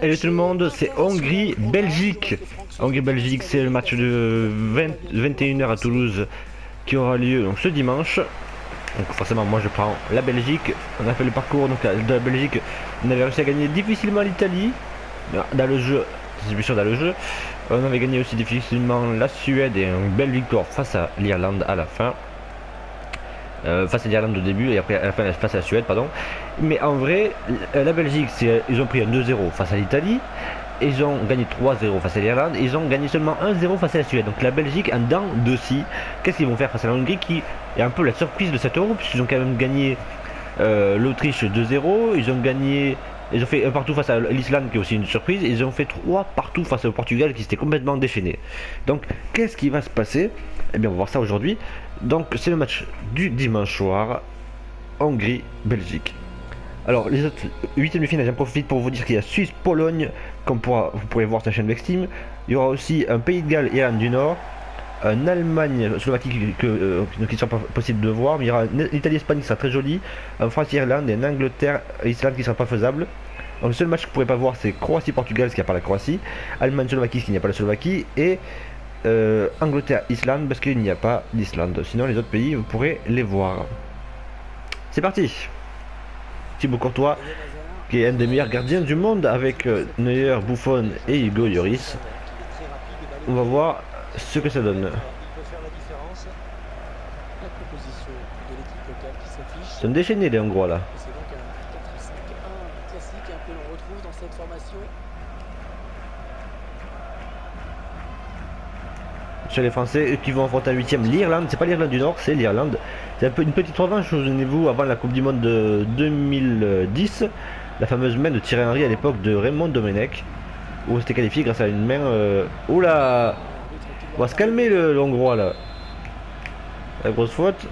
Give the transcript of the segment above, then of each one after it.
Hello tout le monde, c'est Hongrie-Belgique. Hongrie-Belgique, c'est le match de 21 h à Toulouse qui aura lieu donc ce dimanche. Donc forcément moi je prends la Belgique. On a fait le parcours donc de la Belgique. On avait réussi à gagner difficilement l'Italie dans le jeu, c'est bien sûr dans le jeu. On avait gagné aussi difficilement la Suède et une belle victoire face à l'Irlande à la fin. Face à l'Irlande au début et après à la fin face à la Suède, pardon. Mais en vrai, la Belgique, ils ont pris un 2-0 face à l'Italie, ils ont gagné 3-0 face à l'Irlande, ils ont gagné seulement 1-0 face à la Suède. Donc la Belgique en dents de scie. Qu'est-ce qu'ils vont faire face à la Hongrie qui est un peu la surprise de cet Euro, puisqu'ils ont quand même gagné l'Autriche 2-0, ils ont fait un partout face à l'Islande qui est aussi une surprise, ils ont fait 3 partout face au Portugal qui s'était complètement déchaîné. Donc qu'est-ce qui va se passer? Eh bien on va voir ça aujourd'hui. Donc c'est le match du dimanche soir, Hongrie-Belgique. Alors les autres 8e de finale, j'en profite pour vous dire qu'il y a Suisse-Pologne, comme vous pourrez voir sur la chaîne Vexteam. Il y aura aussi un Pays de Galles, Irlande du Nord, un Allemagne-Slovaquie qui ne sera pas possible de voir, mais il y aura une Italie-Espagne qui sera très jolie, un France-Irlande et un Angleterre-Islande qui ne sera pas faisable. Donc le seul match que vous ne pourrez pas voir c'est Croatie-Portugal, ce qu'il n'y a pas la Croatie, Allemagne-Slovaquie, ce qu'il n'y a pas la Slovaquie, et Angleterre-Islande parce qu'il n'y a pas l'Islande. Sinon les autres pays vous pourrez les voir. C'est parti. Thibaut Courtois qui est un des meilleurs gardiens du monde avec Neuer, Buffon et Hugo Lloris. On va voir ce que ça donne. Ils sont déchaînés les Hongrois là. Sur les Français qui vont affronter un 8e l'Irlande, c'est pas l'Irlande du Nord, c'est l'Irlande. C'est un peu une petite revanche, souvenez-vous, avant la Coupe du Monde de 2010, la fameuse main de Thierry Henry à l'époque de Raymond Domenech, où on s'était qualifié grâce à une main. Oula, on va se calmer le Hongrois là. La grosse faute.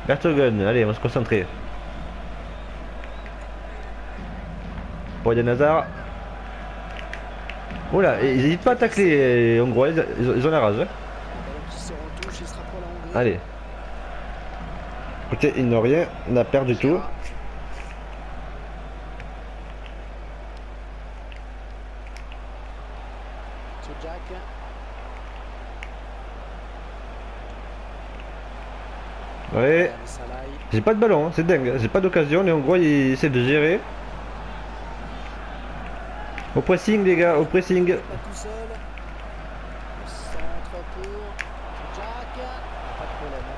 Vertonghen, allez, on va se concentrer. Pour Eden Hazard. Oula, ils n'hésitent pas à tacler les Hongrois, ils ont la rage. Hein. Allez. Écoutez, ils n'ont rien à perdre du tout. Ouais. J'ai pas de ballon, hein, c'est dingue. J'ai pas d'occasion, les Hongrois ils essaient de gérer. Au pressing les gars, au pressing.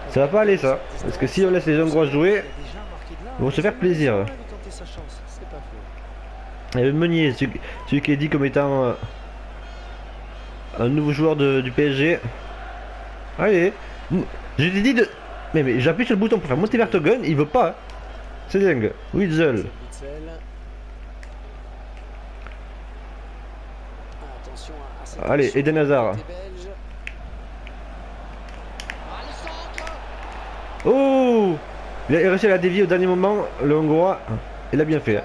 Ça va pas aller ça, parce que si on laisse les Hongrois jouer, ils vont se faire plaisir. Et le Meunier, celui qui est dit comme étant un nouveau joueur du PSG. Allez, je t'ai dit de... Mais j'appuie sur le bouton pour faire monter Vertonghen, il veut pas. C'est dingue. Witzel. Allez, Eden Hazard. Oh, il a réussi à la dévier au dernier moment, le Hongrois. Il a bien fait.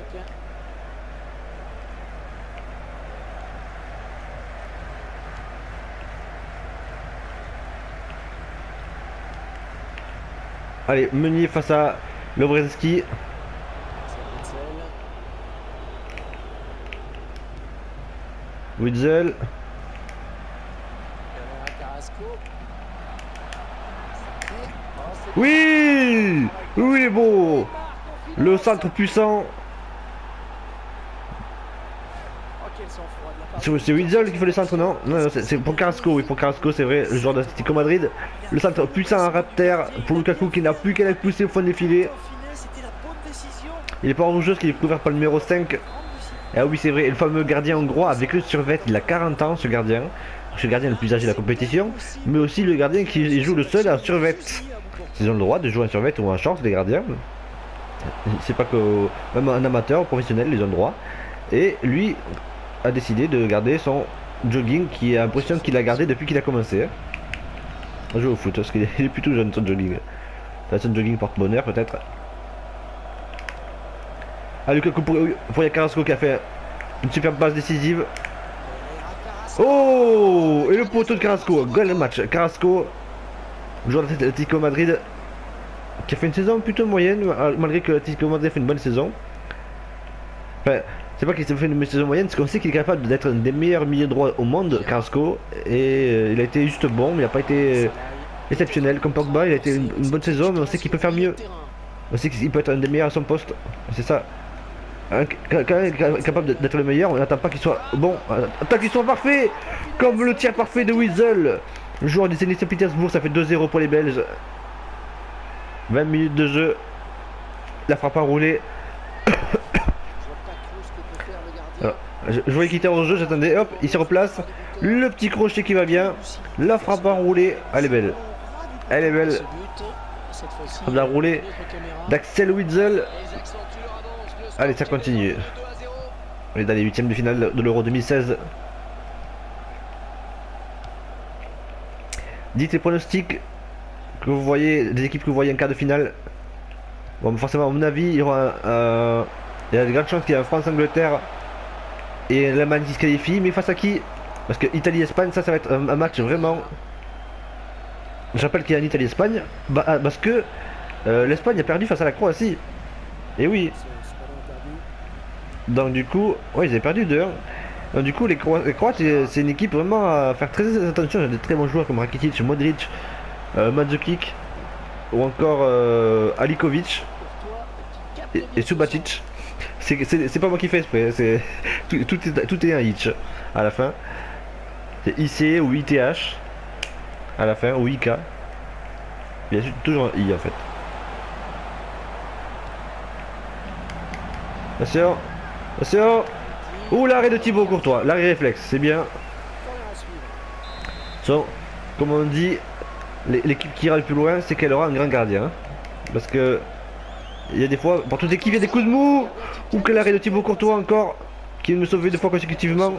Allez, Meunier face à Lobreski. Witzel. Oui! Oui, il est beau! Le centre puissant. C'est Witzel qui fait le centre, non? Non, c'est pour Carrasco, oui, pour Carrasco, c'est vrai, le joueur d'Atlético Madrid. Le centre puissant à ras de terre pour Lukaku qui n'a plus qu'à la pousser au fond des filets. Il est pas en rougeuse, qui est couvert par le numéro 5. Ah oui, c'est vrai, le fameux gardien hongrois avec le survêt, il a 40 ans, ce gardien. C'est le gardien le plus âgé de la compétition, mais aussi le gardien qui joue le seul en survêt. Ils ont le droit de jouer en survêt ou en short, les gardiens. C'est pas que même un amateur ou professionnel, ils ont le droit. Et lui a décidé de garder son jogging qui est impressionnant qu'il a gardé depuis qu'il a commencé. On joue au foot parce qu'il est plutôt jeune son jogging. Son jogging porte-bonheur peut-être. Ah, Lukaku pour Carrasco qui a fait une superbe passe décisive. Oh, et le poteau de Carrasco, goal match. Carrasco, joueur de l'Atlético Madrid, qui a fait une saison plutôt moyenne, malgré que l'Atlético Madrid a fait une bonne saison. Enfin, C'est pas qu'il s'est fait une saison moyenne, c'est qu'on sait qu'il est capable d'être un des meilleurs milieux droits au monde, Carrasco. Et il a été juste bon, mais il n'a pas été exceptionnel. Comme Pogba, il a été une bonne saison, mais on sait qu'il peut faire mieux. On sait qu'il peut être un des meilleurs à son poste. C'est ça. Quand il est capable d'être le meilleur, on n'attend pas qu'il soit bon. Attends qu'il soit parfait. Comme le tir parfait de Weasel. Le joueur du Zenit Saint-Pétersbourg, ça fait 2-0 pour les Belges. 20 minutes de jeu. La frappe enroulée. Alors, je voyais qu'il était en jeu, j'attendais, hop, il se replace. Le petit crochet qui va bien. La frappe enroulée. Elle est belle. Elle est belle. La roulée d'Axel Witsel. Allez, ça continue. On est dans les huitièmes de finale de l'Euro 2016. Dites les pronostics que vous voyez, des équipes que vous voyez en quart de finale. Bon, forcément, à mon avis, il y aura il y a de grandes chances qu'il y ait un France-Angleterre et l'Allemagne qui se qualifie. Mais face à qui? Parce que Italie-Espagne, ça va être un match vraiment. Je rappelle qu'il y a un Italie-Espagne. Parce que l'Espagne a perdu face à la Croatie. Et oui. Donc du coup, ouais, ils avaient perdu 2-1. Donc du coup, les Croates, c'est une équipe vraiment à faire très attention. Il y a de très bons joueurs comme Rakitic, Modric, Mandzukic ou encore Alikovic et Subacic. C'est pas moi qui fais exprès, tout est un hitch à la fin. C'est IC ou ITH à la fin, ou IK. Bien sûr, toujours un I en fait. Attention, attention. Ouh, l'arrêt de Thibaut Courtois, l'arrêt réflexe, c'est bien. So, comme on dit, l'équipe qui ira le plus loin, c'est qu'elle aura un grand gardien. Parce que il y a des fois, pour toute équipe, il y a des coups de mou. Ou que l'arrêt de Thibaut Courtois encore, qui vient de me sauver 2 fois consécutivement.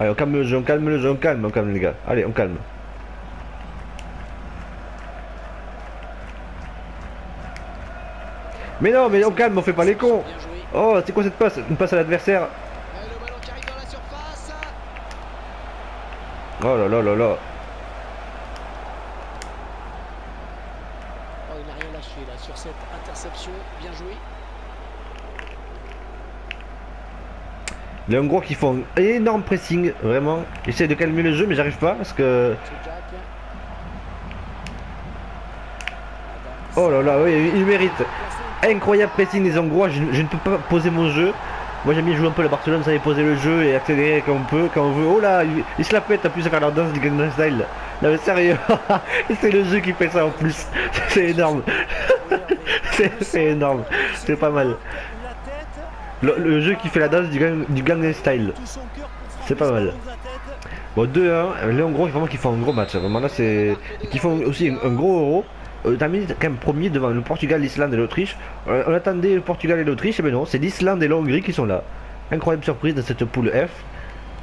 Allez, on calme le jeu, on calme le jeu, on calme les gars. Allez, on calme. Mais non, mais on calme, on fait pas les cons. Oh, c'est quoi cette passe? Une passe à l'adversaire. Oh là là là là. Oh, il n'a rien lâché là sur cette interception. Bien joué. Les Hongrois qui font un énorme pressing, vraiment. J'essaie de calmer le jeu, mais j'arrive pas parce que. Oh là là, oui, il mérite. Incroyable pressing des Hongrois. Je ne peux pas poser mon jeu. Moi j'aime bien jouer un peu la Barcelone, ça savait poser le jeu et accélérer quand on peut, quand on veut. Oh là, il se la pète en plus à faire la danse du Gangnam Style. Non mais sérieux, c'est le jeu qui fait ça en plus. C'est énorme. C'est énorme. C'est pas mal. Le jeu qui fait la danse du Gangnam Style. C'est pas mal. Bon, 2-1. Les Hongrois vraiment qui font un gros match. Vraiment là c'est. Qui font aussi un gros euro. Terminé quand même premier devant le Portugal, l'Islande et l'Autriche. On attendait le Portugal et l'Autriche, et ben non, c'est l'Islande et la Hongrie qui sont là. Incroyable surprise de cette poule F.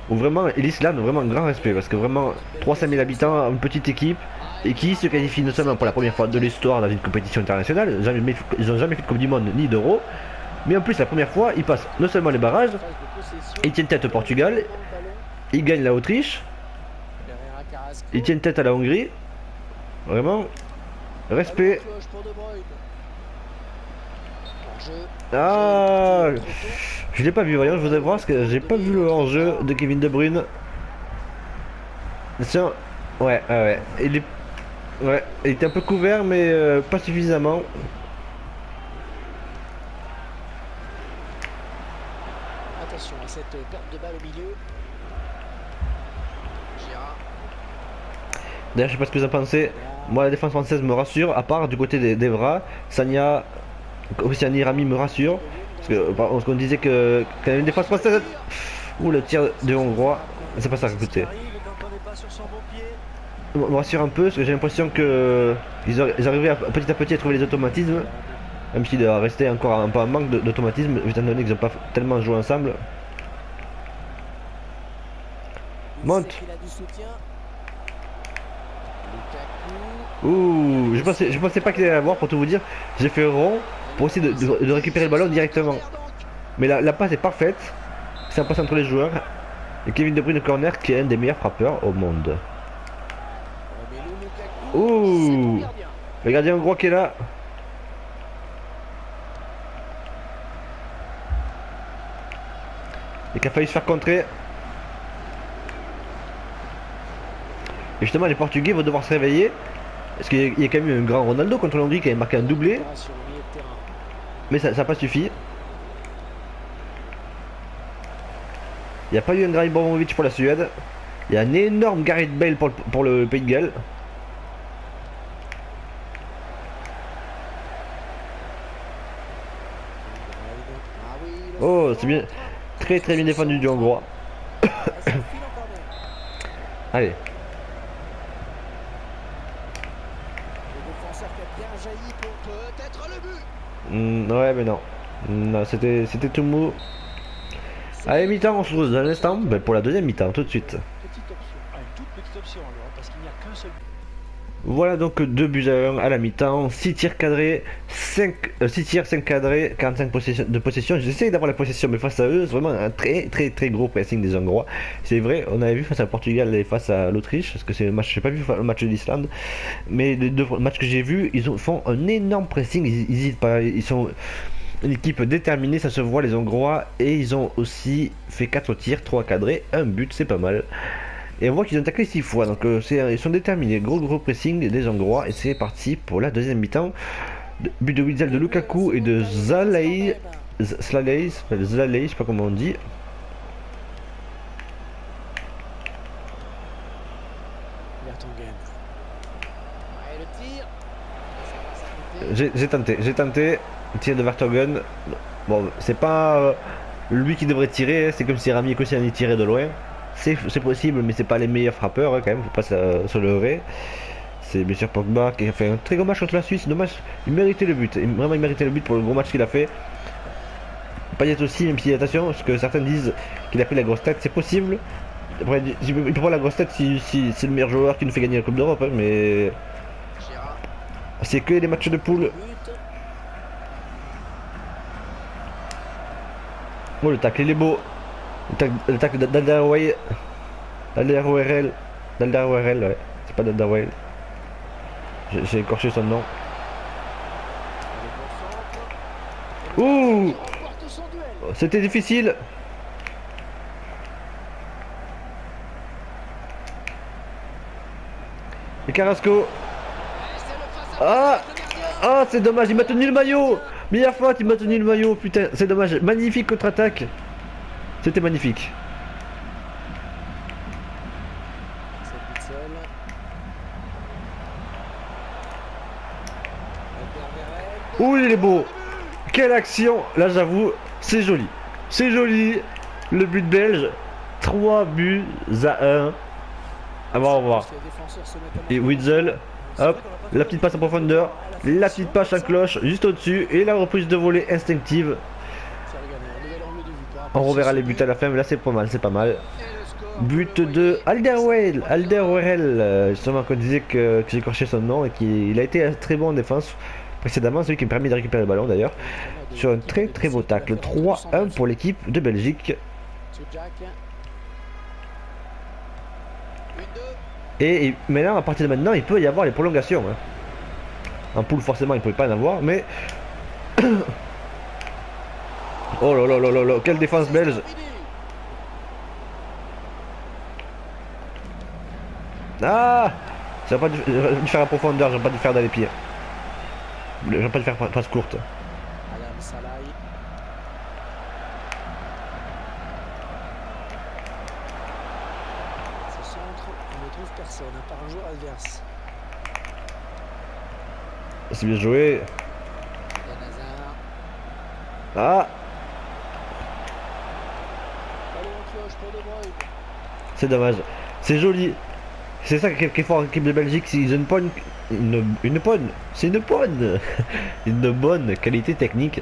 Où vraiment, l'Islande, vraiment un grand respect, parce que vraiment 300 000 habitants, une petite équipe, et qui se qualifie non seulement pour la première fois de l'histoire dans une compétition internationale, ils n'ont jamais fait de Coupe du Monde ni d'Euro, mais en plus la première fois, ils passent non seulement les barrages, ils tiennent tête au Portugal, ils gagnent la Autriche, ils tiennent tête à la Hongrie, vraiment. Respect. Ah, je l'ai pas vu, voyons, je voudrais voir parce que j'ai pas vu le hors-jeu de Kevin De Bruyne. Tiens, ouais, ouais, il était un peu couvert mais pas suffisamment. Attention à cette perte de balle au milieu. D'ailleurs, je sais pas ce que vous en pensez. Moi, la défense française me rassure, à part du côté d'Evra. Sagna, Ossiani, Rami me rassure. Parce qu'on disait que quand il y a une défense française. Ouh, le tir de Hongrois. C'est pas ça à côté. Me rassure un peu, parce que j'ai l'impression que ils arrivaient petit à petit à trouver les automatismes. Même s'il doit rester encore un peu en manque d'automatisme, étant donné qu'ils n'ont pas tellement joué ensemble. Monte. Ouh, je pensais pas qu'il allait l'avoir pour tout vous dire. J'ai fait rond pour essayer de récupérer le ballon directement. Mais la passe est parfaite. C'est un passe entre les joueurs. Et Kevin De Bruyne corner qui est un des meilleurs frappeurs au monde. Romelu Lukaku, c'est Ouh, le gardien. le gardien hongrois qui est là. Et qui a failli se faire contrer. Et justement les Portugais vont devoir se réveiller. Parce qu'il y a quand même un grand Ronaldo contre l'Hongrie qui avait marqué un doublé. Opération au milieu de terrain. Mais ça n'a pas suffi. Il n'y a pas eu un grand Ibrahimovic pour la Suède. Il y a un énorme Gareth Bale pour le Pays de Galles. Ah oui, le Oh, centre. c'est bien. Très très bien défendu du Hongrois. Ah, ça file encore bien. Allez. Le défenseur qui a bien jailli pour peut-être le but. Ouais, mais non. Non, c'était tout mou. Allez, mi-temps, on se retrouve dans l'instant. Ben, pour la deuxième mi-temps, tout de suite. Petite option. Ah, une toute petite option alors, parce qu'il n'y a qu'un seul but. Voilà donc 2 buts à 1 à la mi-temps, 6 tirs cadrés, 6 tirs, 5 cadrés, 45 de possession. J'essaie d'avoir la possession, mais face à eux, c'est vraiment un très gros pressing des Hongrois. C'est vrai, on avait vu face à Portugal et face à l'Autriche, parce que c'est le match, j'ai pas vu le match de l'Islande, mais les deux matchs que j'ai vus, font un énorme pressing, ils hésitent pas, ils sont une équipe déterminée, ça se voit les Hongrois, et ils ont aussi fait 4 tirs, 3 cadrés, 1 but, c'est pas mal. Et on voit qu'ils ont taclé 6 fois, donc ils sont déterminés. Gros pressing des Hongrois. Et c'est parti pour la deuxième mi-temps. But de Witzel, de Lukaku et de Zalei. Zalei, je sais pas comment on dit. Vertonghen. Ouais, le tir. Ça va s'arrêter. J'ai tenté. Tir de Vertonghen. Bon, c'est pas lui qui devrait tirer, c'est comme si Rami Koscielny tirait de loin. C'est possible, mais c'est pas les meilleurs frappeurs quand même, faut pas se leurrer. C'est bien sûr Pogba qui a fait un très gros match contre la Suisse. Dommage, il méritait le but. Vraiment, il méritait le but pour le gros match qu'il a fait. Payet aussi, même si attention, parce que certains disent qu'il a pris la grosse tête, c'est possible. Après, il peut prendre la grosse tête si c'est le meilleur joueur qui nous fait gagner la Coupe d'Europe, hein, mais Gérard. c'est que des matchs de poule. But. Oh, le tacle, il est beau. Le tacle d'Alderweireld. D'Alderweireld, ouais. C'est pas d'Alderweireld. J'ai écorché son nom. Le bon centre. Ouh, Il remporte son duel. c'était difficile. Et Carrasco. Et c'est le face à Ah, face, le gardien. ah, c'est dommage, il m'a tenu le maillot. Meilleure faute, il m'a tenu le maillot, putain, c'est dommage. Magnifique contre-attaque. C'était magnifique. C'est Witzel. Alderweireld. Ouh, il est beau. Quelle action. Là, j'avoue, c'est joli. C'est joli. Le but belge. 3 buts à 1. Ah, bon, au revoir. Les défenseurs se mettent à Et Witzel, hop, la petite passe en profondeur, la petite passe à cloche juste au-dessus et la reprise de volée instinctive. On reverra les buts à la fin, mais là c'est pas mal, c'est pas mal. But de Alderweireld, justement qu'on disait que j'ai écorché son nom et qu'il a été très bon en défense précédemment, celui qui me permet de récupérer le ballon d'ailleurs, sur un très beau tacle. 3-1 pour l'équipe de Belgique. Et maintenant, à partir de maintenant, il peut y avoir les prolongations. Hein. En poule, forcément, il ne pouvait pas en avoir, mais... Oh là là là là là, quelle défense belge! Ah! J'aurais pas dû faire la profondeur, j'aurais pas dû faire dans les pieds. J'aurais pas dû faire passe courte. Personne, par un joueur adverse. C'est bien joué. Ah! C'est dommage. C'est joli. C'est ça qui est fort en équipe de Belgique. Ils ont une bonne qualité technique.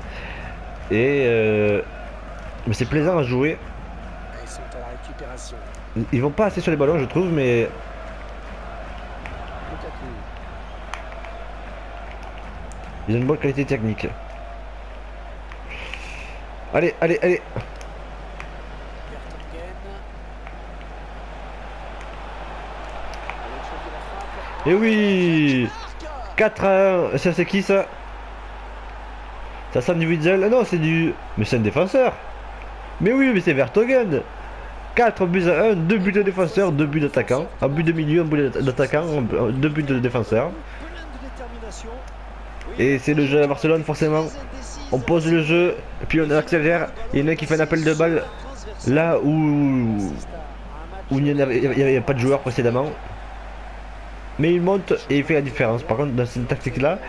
Et mais c'est plaisant à jouer. Ils sont à la récupération. Ils vont pas assez sur les ballons, je trouve, mais ils ont une bonne qualité technique. Allez, allez, allez. Et oui, 4-1. Ça c'est qui ça? Ça sent du Witzel? Ah non, c'est du... Mais c'est un défenseur. Mais oui, mais c'est Vertonghen. 4 buts à 1, 2 buts de défenseur, 2 buts d'attaquant. Un but de milieu, un but d'attaquant, 2 buts de défenseur. Et c'est le jeu à Barcelone forcément. On pose le jeu, puis on accélère. Il y en a qui fait un appel de balle là où il n'y avait pas de joueur précédemment. Mais il monte et il fait la différence. Par contre, dans cette tactique-là,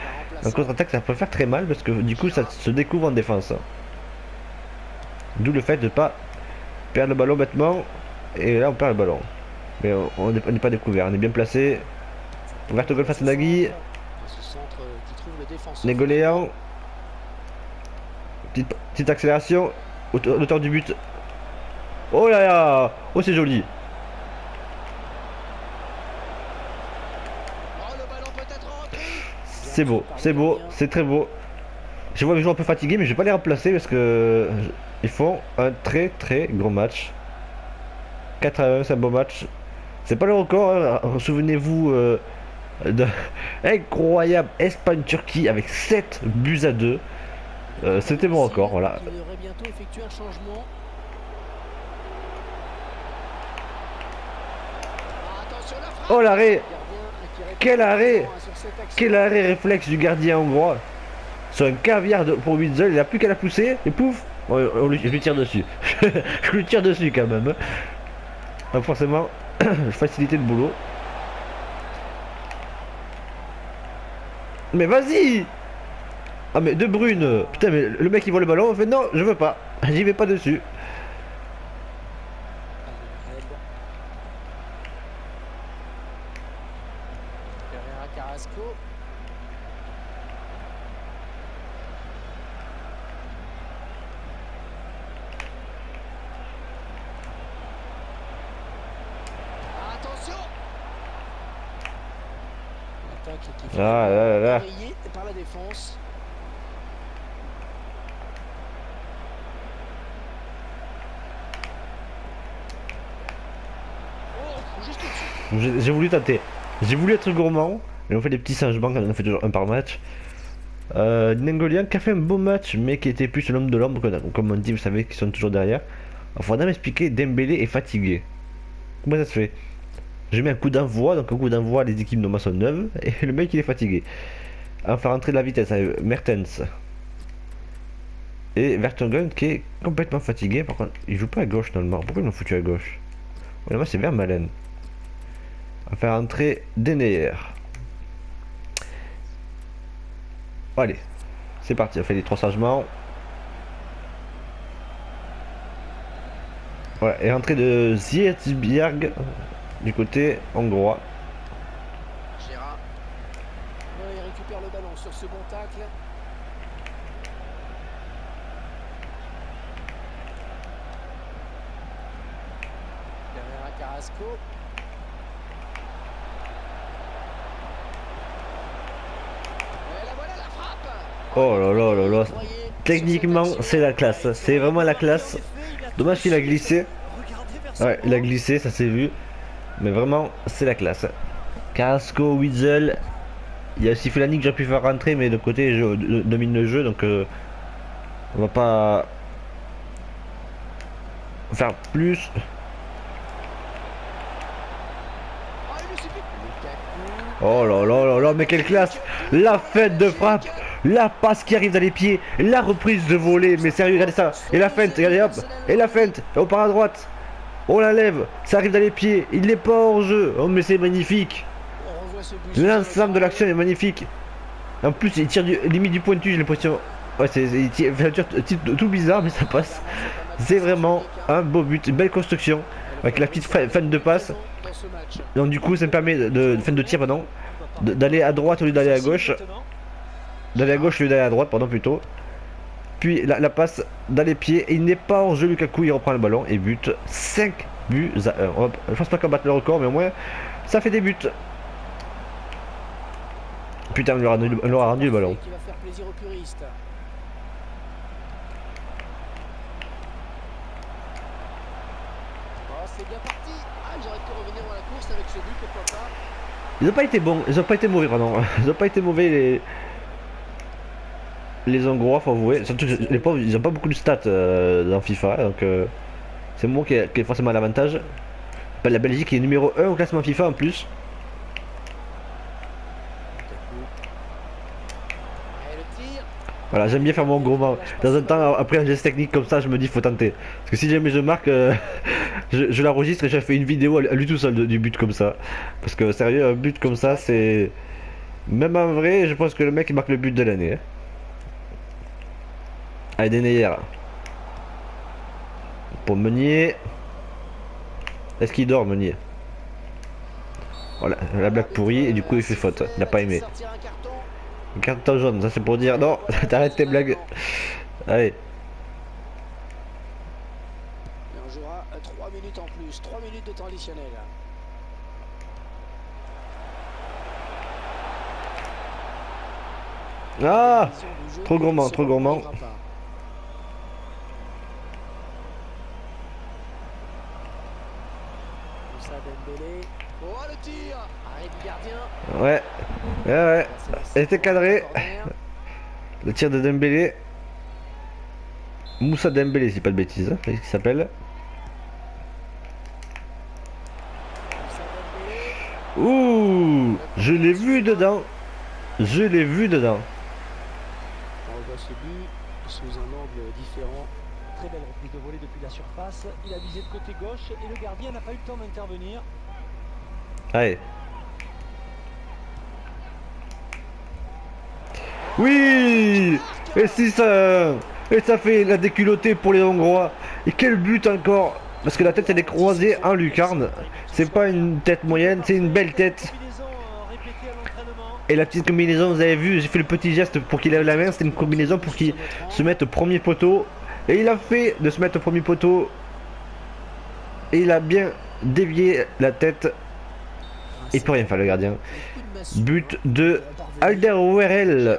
en contre-attaque, ça peut faire très mal parce que du coup, ça se découvre en défense. D'où le fait de ne pas perdre le ballon bêtement. Et là, on perd le ballon. Mais on n'est pas découvert. On est bien placé. Vertonghen face à Nagui. Négoléant. Petite accélération. Hauteur du but. Oh là là. Oh, c'est joli. C'est beau, c'est très beau. Je vois les joueurs un peu fatigués, mais je vais pas les remplacer parce que ils font un très gros match. 4-1, c'est un beau match. C'est pas le record, hein. Souvenez-vous de incroyable Espagne-Turquie avec 7 buts à 2. C'était mon record, voilà. Oh l'arrêt! Quel arrêt! Quel arrêt réflexe du gardien hongrois! Sur un caviar pour Witzel, il a plus qu'à la pousser et pouf! Je lui tire dessus. Je lui tire dessus quand même. Donc forcément, faciliter le boulot. Mais vas-y! Ah mais De Bruyne! Putain mais le mec il voit le ballon, il fait non, je veux pas. J'y vais pas dessus. Ah là là là. Par la défense. J'ai voulu tâter. J'ai voulu être gourmand. Et on fait des petits changements quand on fait toujours un par match. Nengolian qui a fait un beau match, mais qui était plus l'homme de l'ombre, comme on dit, vous savez, qui sont toujours derrière. Il faudra m'expliquer, Dembélé est fatigué. Comment ça se fait? J'ai mis un coup d'envoi, donc un coup d'envoi, les équipes de moi sont neuves, et le mec il est fatigué. On va faire rentrer de la vitesse avec Mertens. Et Vertonghen qui est complètement fatigué, par contre, il joue pas à gauche normalement. Pourquoi ils l'ont foutu à gauche? Moi c'est Vermaelen. On va faire rentrer Denayer. Allez, c'est parti, on fait les 3 changements. Voilà, et rentrée de Ziyechberg du côté hongrois. Gérard. Ouais, il récupère le ballon sur ce bon tacle. Derrière Carrasco. Et la voilà, la frappe. Oh là là là là. Techniquement, c'est la classe. C'est vraiment la classe. Dommage qu'il a glissé. Ouais, il a glissé, ça s'est vu. Mais vraiment, c'est la classe. Carrasco, Witzel. Il y a aussi Fellaini que j'ai pu faire rentrer, mais de côté, je domine le jeu. Donc, on va pas faire plus. Oh là là là là, mais quelle classe! La fête de frappe! La passe qui arrive dans les pieds, la reprise de volée, mais sérieux, regardez ça, et la feinte, regardez hop, et la feinte, on part à droite, on la lève, ça arrive dans les pieds, il n'est pas hors jeu, oh mais c'est magnifique, l'ensemble de l'action est magnifique, en plus il tire limite du pointu, j'ai l'impression, ouais il tire tout bizarre mais ça passe, c'est vraiment un beau but, une belle construction, avec la petite feinte de passe, donc du coup ça me permet de feinte de tir pardon, d'aller à droite au lieu d'aller à gauche. D'aller à gauche, au lieu d'aller à droite, pardon, plutôt. Puis la passe dans les pieds. Il n'est pas hors jeu, Lukaku, il reprend le ballon et but 5 buts à 1. Je pense pas qu'on batte le record, mais au moins, ça fait des buts. Putain, on leur a rendu le ballon. Qui va faire plaisir aux puristes. Oh, c'est bien parti. Ah, ils auraient pu revenir dans la course avec ce but, pourquoi pas. Ils ont pas été bons, ils ont pas été mauvais, pardon. Ils ont pas été mauvais les Hongrois, faut avouer. Surtout que les pauvres, ils ont pas beaucoup de stats dans FIFA, donc c'est moi qui ai forcément l'avantage. La Belgique est numéro 1 au classement FIFA en plus. Et le tir. Voilà, j'aime bien faire mon gros moment. Dans un temps, après un geste technique comme ça, je me dis faut tenter. Parce que si jamais je marque, je l'enregistre et j'ai fait une vidéo à lui tout seul du but comme ça. Parce que sérieux, un but comme ça, c'est... Même en vrai, je pense que le mec il marque le but de l'année. Hein. Allez, Denayer. Pour Meunier. Est-ce qu'il dort, Meunier? Voilà, la blague pourrie et du coup il fait faute. Il n'a pas aimé. Sortir un carton. Un carton jaune, ça c'est pour dire non, t'arrêtes tes blagues. Allez. Et on jouera 3 minutes en plus, 3 minutes de temps additionnel. Ah, trop gourmand, trop gourmand. Oh, le tir. Arrêt du gardien. Ouais, ouais. Elle était cadrée. Le tir de Dembélé. Moussa Dembélé, si pas de bêtises, hein, c'est ce qu'il s'appelle. Ouh, je l'ai vu dedans. Je l'ai vu dedans. On revoit ce but sous un angle différent. Très belle reprise de volée depuis la surface. Il a visé de côté gauche et le gardien n'a pas eu le temps d'intervenir. Allez. Oui. Et si ça... Et ça fait la déculottée pour les Hongrois. Et quel but encore. Parce que la tête elle est croisée en lucarne. C'est pas une tête moyenne, c'est une belle tête. Et la petite combinaison, vous avez vu, j'ai fait le petit geste pour qu'il lève la main. C'était une combinaison pour qu'il se mette au premier poteau. Et il a fait de se mettre au premier poteau. Et il a bien dévié la tête. Et peut rien faire le gardien. But de Alderweireld.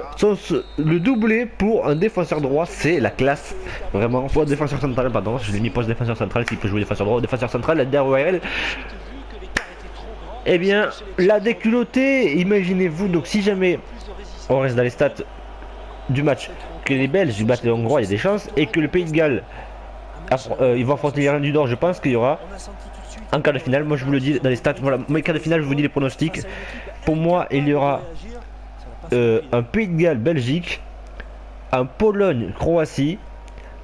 Le doublé pour un défenseur droit, c'est la classe. Vraiment, pour un défenseur central, pardon, je l'ai mis poste défenseur central s'il peut jouer défenseur droit. Défenseur central, Alderweireld. Eh bien, la déculottée, imaginez-vous, donc si jamais on reste dans les stats du match, que les Belges battent les Hongrois, il y a des chances, et que le Pays de Galles, ils vont affronter l'Irlande du Nord, je pense qu'il y aura en quart de finale. Moi je vous le dis dans les stats, voilà, mes quarts de finale, je vous dis les pronostics. Pour moi, il y aura un Pays de Galles, Belgique, un Pologne, Croatie,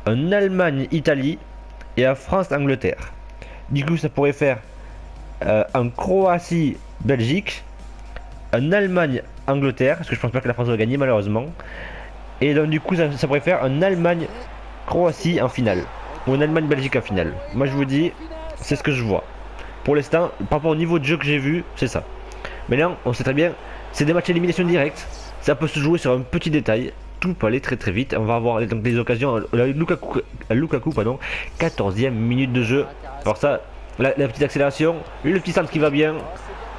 un Allemagne, Italie, et un France, Angleterre. Du coup, ça pourrait faire un Croatie, Belgique, un Allemagne, Angleterre, parce que je pense pas que la France va gagner malheureusement. Et donc du coup, ça pourrait faire un Allemagne, Croatie en finale, ou un Allemagne, Belgique en finale. Moi je vous dis, c'est ce que je vois. Pour l'instant, par rapport au niveau de jeu que j'ai vu, c'est ça. Mais là, on sait très bien, c'est des matchs élimination directe. Ça peut se jouer sur un petit détail. Tout peut aller très très vite. On va avoir donc des occasions. Lukaku, pardon, 14e minute de jeu. Alors ça, la petite accélération, le petit centre qui va bien.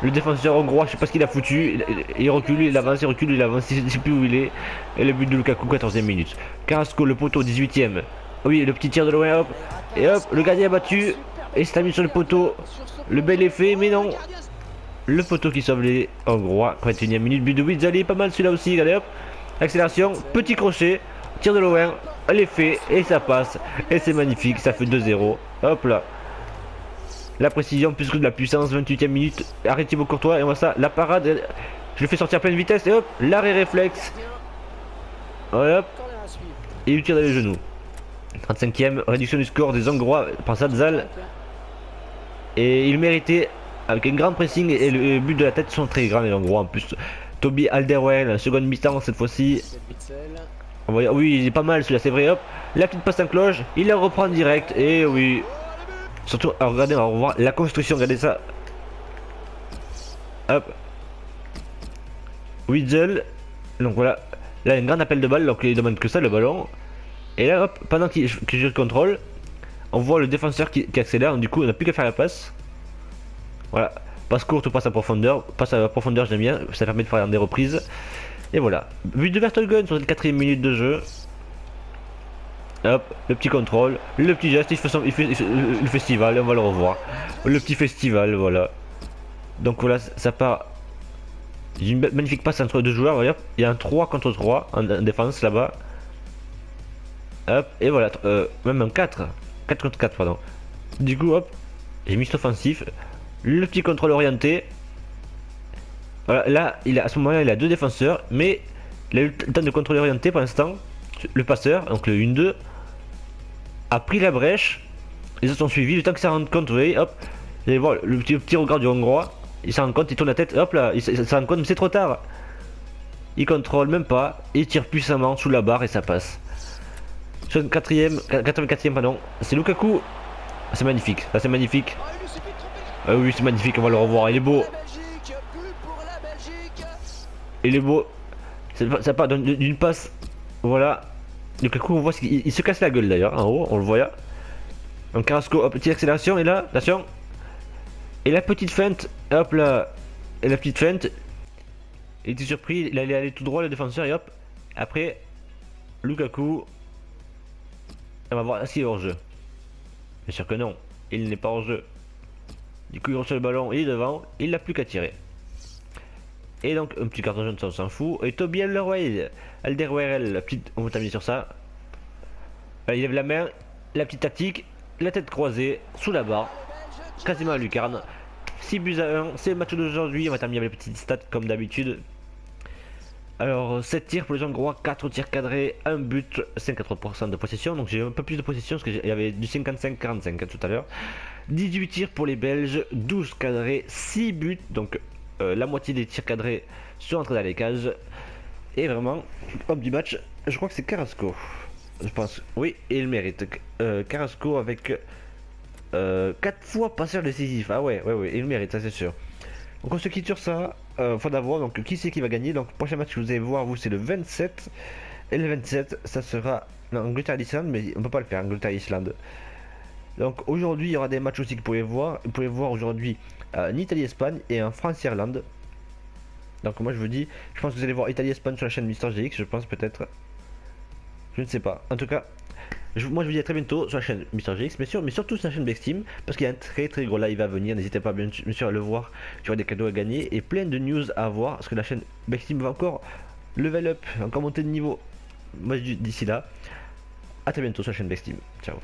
Le défenseur hongrois, je sais pas ce qu'il a foutu. Il recule, il avance, il recule, il avance. Je sais plus où il est. Et le but de Lukaku, 14e minute. Carrasco, le poteau, 18e. Oui, le petit tir de loin, hop. Et hop, le gardien battu. Et c'est mis sur le poteau. Le bel effet, mais non. Le poteau qui sauve les Hongrois. 21e minute, but de Witsali, pas mal celui-là aussi. Regardez hop. Accélération, petit crochet. Tir de loin, l'effet. Et ça passe. Et c'est magnifique, ça fait 2-0. Hop là. La précision plus que de la puissance, 28e minute. Arrêt Thibaut Courtois. Et on voit ça, la parade. Je le fais sortir à pleine vitesse. Et hop, l'arrêt réflexe. Hop. Et il tire dans les genoux. 35e, réduction du score des Hongrois par Zalzal. Et il méritait avec un grand pressing et le but de la tête sont très grands les Hongrois en plus. Toby Alderweireld, seconde mi-temps cette fois-ci. Oui, il est pas mal celui-là, c'est vrai. Hop, la petite passe en cloche, il la reprend direct. Et oui. Surtout, alors regardez, on va voir la construction, regardez ça. Hop. Witsel. Donc voilà. Là, un grand appel de balle, donc il demande que ça, le ballon. Et là, hop, pendant que je contrôle, on voit le défenseur qui accélère. Donc, du coup, on n'a plus qu'à faire la passe. Voilà. Passe courte ou passe à profondeur. Passe à profondeur, j'aime bien. Ça permet de faire des reprises. Et voilà. But de Vertonghen sur cette 4e minute de jeu. Hop, le petit contrôle, le petit geste, il fait le festival, on va le revoir. Le petit festival, voilà. Donc voilà, ça part J'ai une magnifique passe entre deux joueurs, voyez, il y a un 3 contre 3 en défense là-bas. Hop, et voilà, même un 4 contre 4, pardon. Du coup, hop, j'ai mis cet offensif. Le petit contrôle orienté. Voilà, là, à ce moment-là, il a deux défenseurs, mais il a eu le temps de contrôler orienté pour l'instant. Le passeur, donc le 1-2, a pris la brèche. Les autres ont suivi, le temps que ça rende compte, vous voyez, hop. Vous allez voir le petit regard du Hongrois. Il s'en rend compte, il tourne la tête, hop là, il s'en rend compte, mais c'est trop tard. Il contrôle même pas, il tire puissamment sous la barre et ça passe. 84e, pardon, c'est Lukaku. C'est magnifique, ça c'est magnifique. Ah, il lui suffit de tromper Oui, c'est magnifique, on va le revoir, il est beau. la Belgique, but pour la Belgique. Il est beau. Ça part d'une passe. Voilà. Lukaku, on voit qu'il se casse la gueule d'ailleurs, en haut, on le voit. Donc Carrasco, hop, petite accélération, et là, attention. Et la petite feinte, hop là. Et la petite feinte. Il était surpris, il allait aller tout droit le défenseur, et hop. Après, Lukaku. On va voir s'il est hors jeu. Bien sûr que non, il n'est pas hors jeu. Du coup, il reçoit le ballon, il est devant, il n'a plus qu'à tirer. Et donc, un petit carton jaune, ça on s'en fout. Et Toby Alderweireld, la petite, on va terminer sur ça. Il lève la main, la petite tactique, la tête croisée, sous la barre, quasiment à lucarne. 6 buts à 1, c'est le match d'aujourd'hui. On va terminer avec les petites stats comme d'habitude. Alors, 7 tirs pour les Hongrois, 4 tirs cadrés, 1 but, 54% de possession. Donc j'ai un peu plus de possession parce qu'il y avait du 55-45 tout à l'heure. 18 tirs pour les Belges, 12 cadrés, 6 buts. Donc la moitié des tirs cadrés sont entrés dans les cages. Et vraiment, homme du match, je crois que c'est Carrasco. Je pense, oui, et il mérite. Carrasco avec 4 fois passeur décisif. Ah ouais, il mérite, ça c'est sûr. Donc on se quitte sur ça. Faut d'avoir, donc qui c'est qui va gagner. Donc prochain match que vous allez voir, vous, c'est le 27. Et le 27, ça sera l'Angleterre-Islande, mais on peut pas le faire, Angleterre-Islande. Donc aujourd'hui, il y aura des matchs aussi que vous pouvez voir. Vous pouvez voir aujourd'hui en Italie-Espagne et en France-Irlande. Donc moi je vous dis, je pense que vous allez voir Italie-Espagne sur la chaîne MrGX, je pense peut-être. Je ne sais pas. En tout cas, moi je vous dis à très bientôt sur la chaîne MrGX, mais surtout sur la chaîne Bexteam, parce qu'il y a un très gros live à venir. N'hésitez pas bien sûr à le voir. Il y aura des cadeaux à gagner et plein de news à voir, parce que la chaîne Bexteam va encore level up, encore monter de niveau. Moi d'ici là, à très bientôt sur la chaîne Bexteam. Ciao.